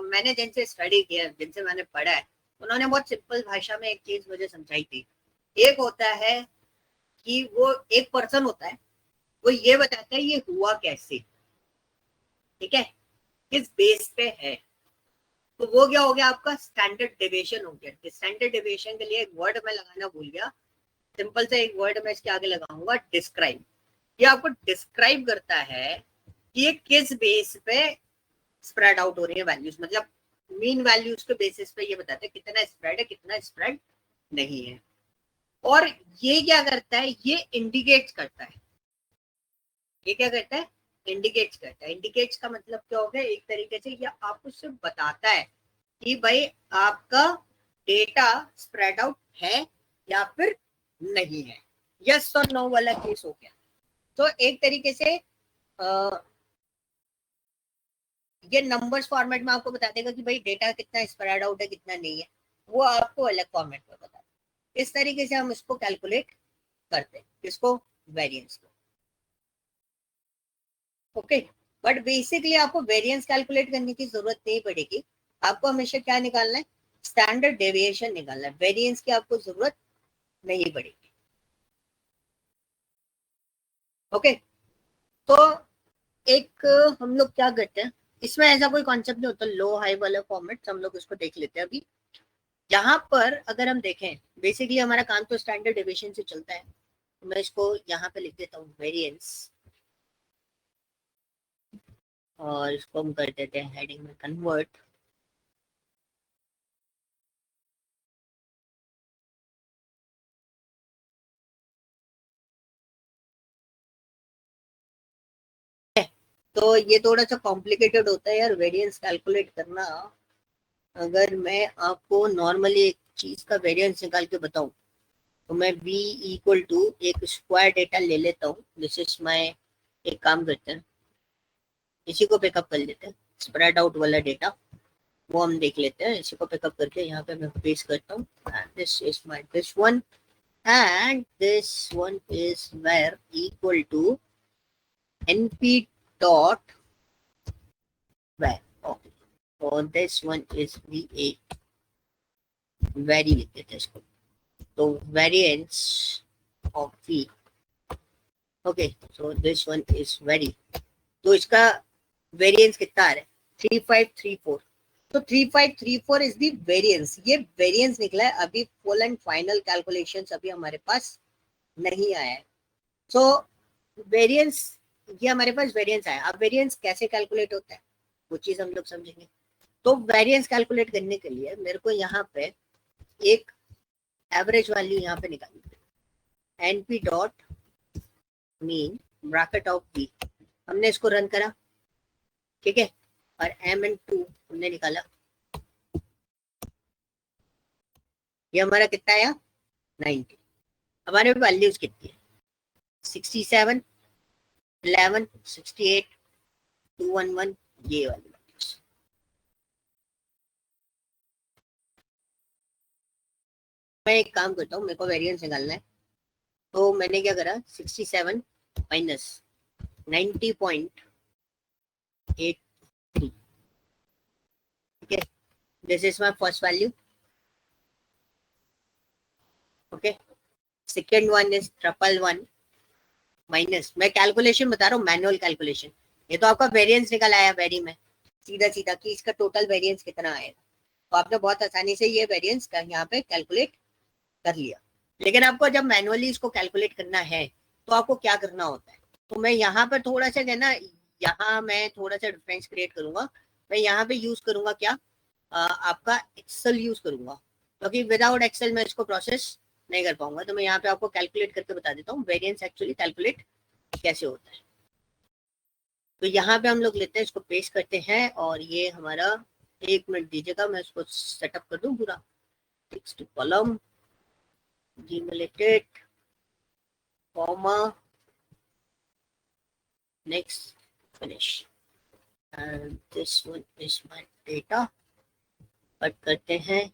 मैंने जिनसे स्टडी किया, जिनसे मैंने पढ़ा है, उन्होंने बहुत सिंपल भाषा में एक चीज मुझे समझाई थी। एक होता है कि वो एक पर्सन होता है, वो ये बताता है ये हुआ कैसे, ठीक है, किस बेस पे है। तो वो क्या हो गया, आपका स्टैंडर्ड डेविएशन हो गया। स्टैंडर्ड डेविएशन के लिए एक वर्ड मैं लगाना भूल गया, सिंपल से एक वर्ड मैं इसके आगे लगाऊंगा, डिस्क्राइब। ये आपको डिस्क्राइब करता है कि ये किस बेस पे स्प्रेड आउट हो रही है वैल्यूज, मतलब मीन वैल्यूज के बेसिस पे ये बताते हैं कितना स्प्रेड है, कितना स्प्रेड नहीं है। और ये क्या करता है, ये इंडिकेट करता है। ये क्या करता है, इंडिकेट्स करता है। इंडिकेट्स का मतलब क्या हो गया, एक तरीके से ये आपको सिर्फ बताता है कि भाई आपका डेटा स्प्रेड आउट है या फिर नहीं है, यस और नो वाला केस हो गया। तो एक तरीके से ये नंबर्स फॉर्मेट में आपको बता देगा कि भाई डेटा कितना स्प्रेड आउट है, कितना नहीं है, वो आपको अलग फॉर्मेट में बता देगा। इस तरीके से हम इसको कैलकुलेट करते हैं, इसको वेरिएंस को। ओके, बट बेसिकली आपको वेरिएंस कैलकुलेट करने की जरूरत नहीं पड़ेगी। आपको हमेशा क्या निकालना है, स्टैंडर्ड डेविएशन निकालना है, वेरिएंस की आपको जरूरत नहीं पड़ेगी। ओके, तो एक हम लोग क्या करते हैं, इसमें ऐसा कोई कॉन्सेप्ट नहीं होता लो हाई वाला फॉर्मेट, हम लोग इसको देख लेते हैं अभी। यहाँ पर अगर हम देखें, बेसिकली हमारा काम तो स्टैंडर्ड डेविएशन से चलता है। मैं इसको यहाँ पे लिख देता हूँ, वेरिएंस। और इसको हम कर देते हैं हेडिंग में कन्वर्ट। तो ये थोड़ा सा कॉम्प्लिकेटेड होता है यार वेरिएंस कैलकुलेट करना। अगर मैं आपको नॉर्मली एक चीज का वेरिएंस निकाल के बताऊं तो मैं v इक्वल टू एक स्क्वायर डेटा ले लेता हूँ। दिस इज माय, एक काम करते हैं इसी को पिकअप कर लेते हैं, स्प्रेड आउट वाला डेटा वो हम देख लेते हैं। इसी को पिकअप करके यहाँ पे मैं पेस्ट करता हूँ। This is my this one and this one is where equal to np dot where, okay, so this one is va vary लिख देते हैं इसको, तो variance of v, okay, so this one is vary, तो इसका variance कितना आ रहा है 3534। तो 3534 इज दी वेरिएंस, ये वेरिएंस निकला है। अभी फुल एंड फाइनल कैलकुलेशंस अभी हमारे पास नहीं आया है। सो वेरिएंस, ये हमारे पास वेरिएंस आया। अब वेरिएंस कैसे कैलकुलेट होता है वो चीज हम लोग समझेंगे। तो वेरिएंस कैलकुलेट करने के लिए मेरे को यहाँ पे एक एवरेज वैल्यू यहाँ पे निकालनी है, NP dot mean bracket of V, हमने इसको रन करा, ठीक है, और mn2 हमने निकाला, ये हमारा कितना आया 90। हमारे वैल्यूज कितनी है 67, 11, 68, 211, ये वाली वैल्यूज। मैं एक काम करता हूँ, मेरे को वेरिएंस निकालना है, तो मैंने क्या करा 67 माइनस 90.83, ठीक है, this is my first value, okay. Second one is 111 minus, मैं कैलकुलेशन बता रहा हूँ मैनुअल कैलकुलेशन, ये तो आपका वेरिएंस निकल आया वेरी में सीधा सीधा कि इसका टोटल वेरिएंस कितना आएगा, तो आपने बहुत आसानी से ये वेरिएंस का यहाँ पे कैलकुलेट कर लिया। लेकिन आपको जब मैनुअली इसको कैलकुलेट करना है तो आपको क्या करना होता है, तो मैं यहाँ पर थोड़ा सा है ना, यहाँ मैं थोड़ा सा डिफरेंस क्रिएट करूंगा। मैं यहाँ पे यूज करूंगा क्या, आपका एक्सेल यूज करूंगा, क्योंकि विदाउट एक्सेल मैं इसको प्रोसेस नहीं कर पाऊंगा। तो मैं यहाँ पे आपको कैलकुलेट करके बता देता हूँ वेरिएंस एक्चुअली कैलकुलेट कैसे होता है। तो यहाँ पे हम लोग लेते हैं, इसको पेस्ट करते हैं, और ये हमारा, एक मिनट दीजिएगा मैं इसको सेटअप कर दूं पूरा, text column delimited comma next finish, and this one is my data, cut करते हैं,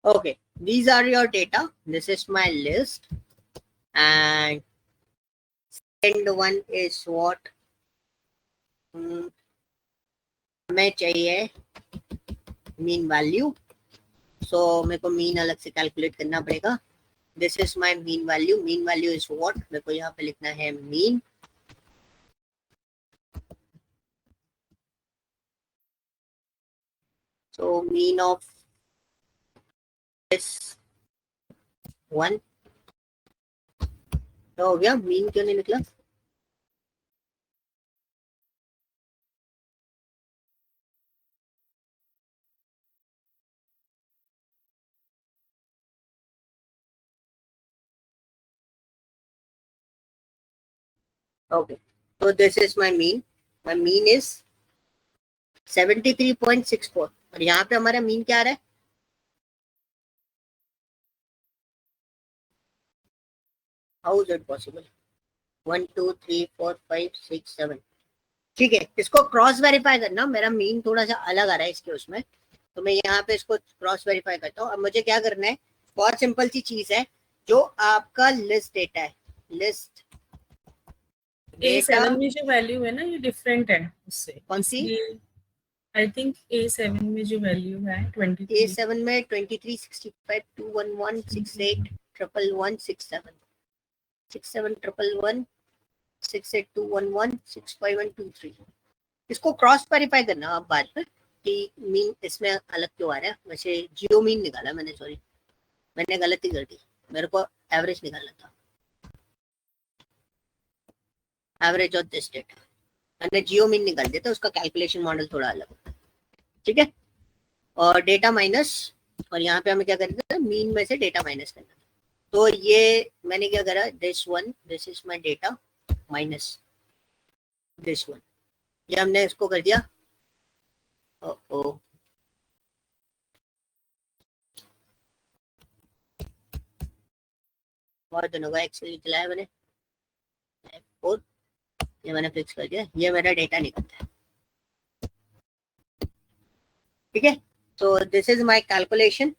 okay, these are your data, this is my list, and second one is what, हमें चाहिए मीन वैल्यू, सो मेरे को मीन अलग से कैलकुलेट करना पड़ेगा। This is my mean value, mean value is what, मेरे को यहाँ पे लिखना है mean, so mean of this one, तो हो गया, मीन क्यों नहीं निकला, ओके, तो this is my mean is 73.64, और यहाँ पे हमारा मीन क्या आ रहा है, हाउ इज इट पॉसिबल, 1 2 3 4 5 6 7, ठीक है। इसको क्रॉस वेरीफाई करना, मेरा मीन थोड़ा सा अलग आ रहा है इसके उसमें, तो मैं यहाँ पे इसको क्रॉस वेरीफाई करता हूँ। अब मुझे क्या करना है, बहुत सिंपल सी चीज है, जो आपका लिस्ट डेटा है, लिस्ट A7 में जो वैल्यू है ना ये डिफरेंट है उससे, कौन सी, आई थिंक A7 में जो वैल्यू है 23, A7 में 23 65 211 68 67167 67111 68211 65123। इसको क्रॉस वेरीफाई करना आप बाद में कि मीन इसमें अलग क्यों आ रहा है। वैसे जियो मीन निकाला मैंने, सॉरी मैंने गलती कर दी, मेरे को एवरेज निकालना था, एवरेज ऑफ दिस डेटा, मैंने जियो मीन निकाल दिया था, उसका कैलकुलेशन मॉडल थोड़ा अलग होता है, ठीक है। और डेटा माइनस, और यहाँ पे हमें क्या करना था, मीन में से डेटा माइनस करना था। तो ये मैंने क्या करा, this one, this is my data minus this one, ये हमने इसको कर दिया। ओ बहुत दिनों का एक्सेल चलाया मैंने, और ये मैंने फिक्स कर दिया, ये मेरा डेटा निकलता है, ठीक है। तो दिस इज माय कैलकुलेशन।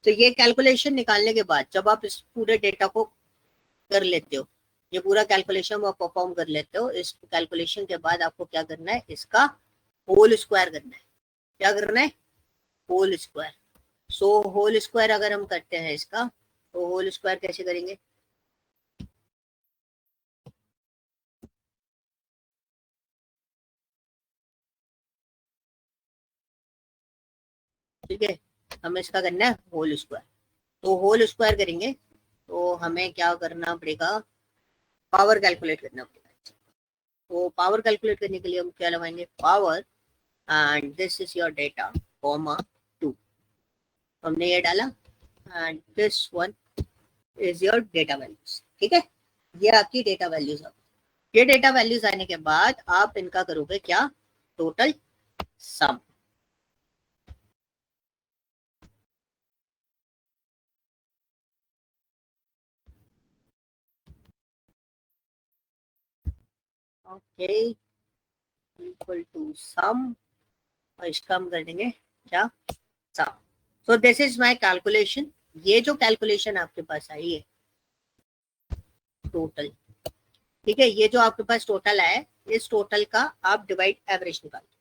तो ये कैलकुलेशन निकालने के बाद जब आप इस पूरे डेटा को कर लेते हो, ये पूरा कैलकुलेशन आप परफॉर्म कर लेते हो, इस कैलकुलेशन के बाद आपको क्या करना है, इसका होल स्क्वायर करना है। क्या करना है, whole square. So whole square अगर हम करते हैं इसका, तो होल स्क्वायर कैसे करेंगे, ठीक है, हमें इसका करना है होल स्क्वायर। तो होल स्क्वायर करेंगे तो हमें क्या करना पड़ेगा, पावर कैलकुलेट करना पड़ेगा। तो पावर कैलकुलेट करने के लिए हम क्या लगाएंगे, power and this is your data comma 2, हमने ये डाला, and this one is your data values, ठीक है। ये आपकी डेटा वैल्यूज आ, ये डेटा वैल्यूज आने के बाद आप इनका करोगे क्या, total sum. Okay, equal to sum, और इसका हम कर देंगे क्या, sum. So this is my calculation. ये जो कैलकुलेशन आपके पास आई है टोटल, ठीक है, ये जो आपके पास टोटल है, इस टोटल का आप डिवाइड एवरेज निकाल दो।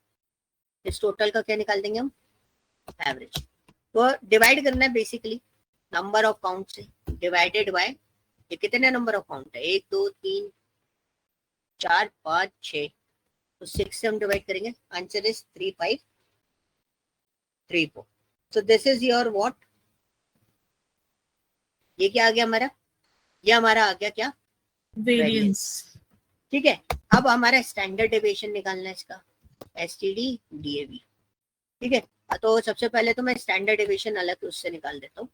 इस टोटल का क्या निकाल देंगे हम, एवरेज। तो डिवाइड करना है बेसिकली नंबर ऑफ काउंट से, डिवाइडेड बाय ये कितने नंबर ऑफ काउंट है, 1 2 3 4 5 6, तो 6 से हम डिवाइड करेंगे, answer is 3534। So this is your what, ये क्या आ गया हमारा, ये हमारा आ गया क्या, वेरिएंस, ठीक है। अब हमारा स्टैंडर्ड डेविएशन निकालना है इसका, एसटीडी डीएवी, ठीक है। तो सबसे पहले तो मैं स्टैंडर्ड डेविएशन अलग उससे निकाल देता हूँ।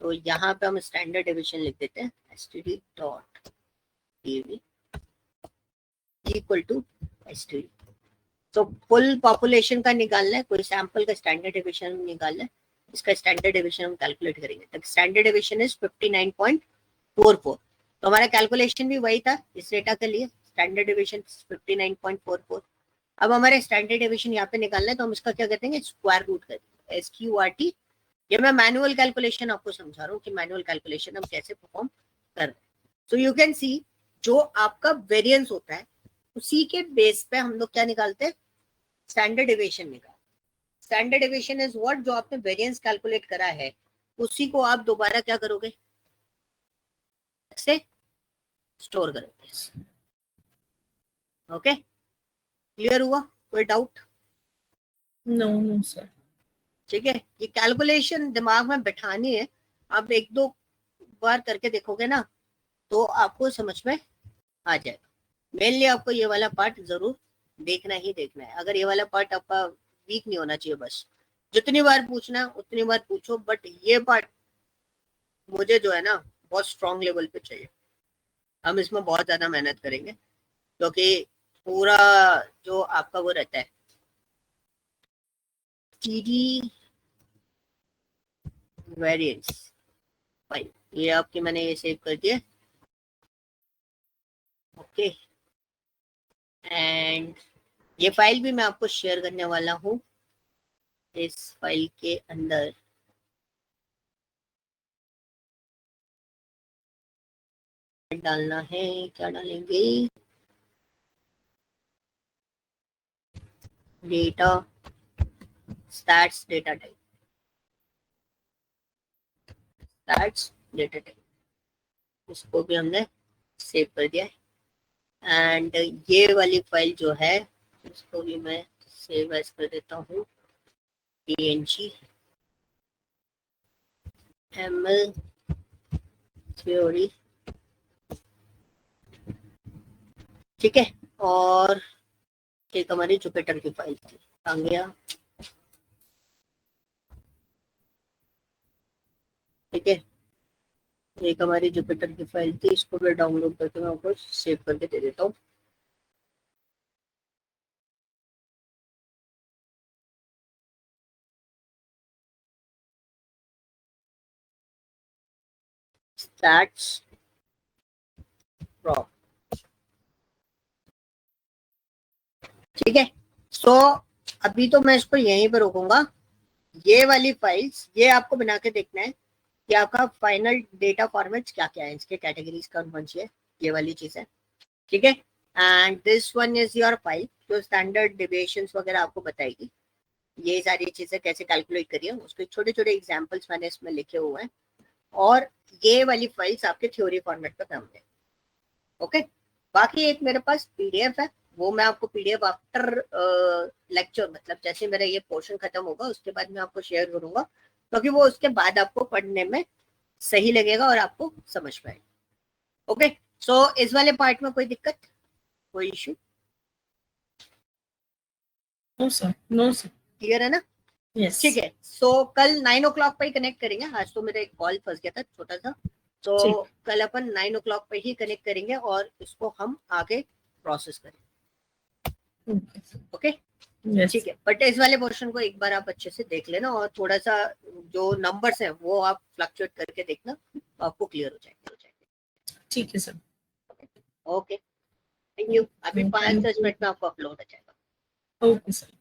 तो यहाँ पे हम स्टैंडर्ड डेविएशन लिख देते हैं, STD dot DAV equal to STD. तो फुल पॉपुलेशन का निकालना है, कोई सैंपल का स्टैंडर्ड डेविएशन निकालना है, इसका स्टैंडर्ड डेविएशन हम कैलकुलेट करेंगे। तो स्टैंडर्ड डेविएशन इज 59.44। तो हमारा कैलकुलेशन भी वही था इस डेटा के लिए, स्टैंडर्ड डेविएशन 59.44। अब हमारे स्टैंडर्ड डेविएशन यहाँ पे निकालना है, तो हम इसका क्या कहते हैं, स्क्वायर रूट करेंगे, SQRT। ये मैं मैनुअल कैलकुलेशन आपको समझा रहा हूँ कि मैनुअल कैलकुलेशन हम कैसे परफॉर्म कर रहे हैं। सो यू कैन सी, जो आपका वेरिएंस होता है उसी के बेस पे हम लोग क्या निकालते हैं, स्टैंडर्ड डेविएशन निकाल। स्टैंडर्ड डेविएशन इज व्हाट, जो आपने वेरिएंस कैलकुलेट करा है उसी को आप दोबारा क्या करोगे, से स्टोर करोगे। ओके, क्लियर हुआ, कोई डाउट, नो नो सर, ठीक है। ये कैलकुलेशन दिमाग में बैठानी है, आप 1-2 बार करके देखोगे ना तो आपको समझ में आ जाएगा। मेनली आपको ये वाला पार्ट जरूर देखना ही देखना है, अगर ये वाला पार्ट आपका वीक नहीं होना चाहिए, बस जितनी बार पूछना है उतनी बार पूछो, बट ये पार्ट मुझे जो है ना बहुत स्ट्रॉन्ग लेवल पे चाहिए। हम इसमें बहुत ज्यादा मेहनत करेंगे, क्योंकि पूरा जो आपका वो रहता है TD वेरिएंस फाइल, ये आपके मैंने ये सेव कर दिया, ओके। एंड ये फाइल भी मैं आपको शेयर करने वाला हूँ। इस फाइल के अंदर डालना है, क्या डालेंगे, data stats data type, stats data type, इसको भी हमने सेव कर दिया है। एंड ये वाली फाइल जो है इसको भी मैं सेव एज कर देता हूँ, png ml थ्योरी, ठीक है। और एक हमारी जुपिटर की फाइल थी, आ गया, ठीक है। एक हमारी जुपिटर की फाइल थी, इसको भी डाउनलोड करके मैं आपको सेव करके दे देता हूँ। Stats Pro, ठीक है। सो अभी तो मैं इसको यहीं पर रोकूंगा। ये वाली फाइल्स ये आपको बना के देखना है कि आपका फाइनल डेटा फॉर्मेट्स क्या क्या है, इसके कैटेगरीज कौन सी है, ये वाली चीज है, ठीक है। And this one is your file जो स्टैंडर्ड डेविएशंस वगैरह आपको बताएगी, ये सारी चीजें कैसे कैलकुलेट करिए, उसके छोटे छोटे एग्जांपल्स मैंने इसमें लिखे हुए हैं। और ये वाली फाइल्स आपके थ्योरी फॉर्मेट पर काम है, ओके। बाकी एक मेरे पास पीडीएफ है, वो मैं आपको पीडीएफ आफ्टर लेक्चर, मतलब जैसे मेरा ये पोर्शन खत्म होगा उसके बाद मैं आपको शेयर करूंगा, क्योंकि वो उसके बाद आपको पढ़ने में सही लगेगा और आपको समझ पाएगा, ओके। सो इस वाले पार्ट में कोई दिक्कत, कोई issue? No sir, no sir, clear है ना? यस, ठीक है। सो कल 9 o'clock पर ही कनेक्ट करेंगे, आज तो मेरा एक कॉल फंस गया था छोटा सा, तो कल अपन 9 o'clock पर ही कनेक्ट करेंगे और इसको हम आगे प्रोसेस करेंगे, ओके। ठीक है, बट इस वाले पोर्शन को एक बार आप अच्छे से देख लेना और थोड़ा सा जो नंबर्स हैं वो आप फ्लक्चुएट करके देखना, तो आपको क्लियर हो जाएगा। ठीक है सर, ओके, थैंक यू। अभी 5-10 मिनट में आपको अपलोड हो जाएगा। Okay sir.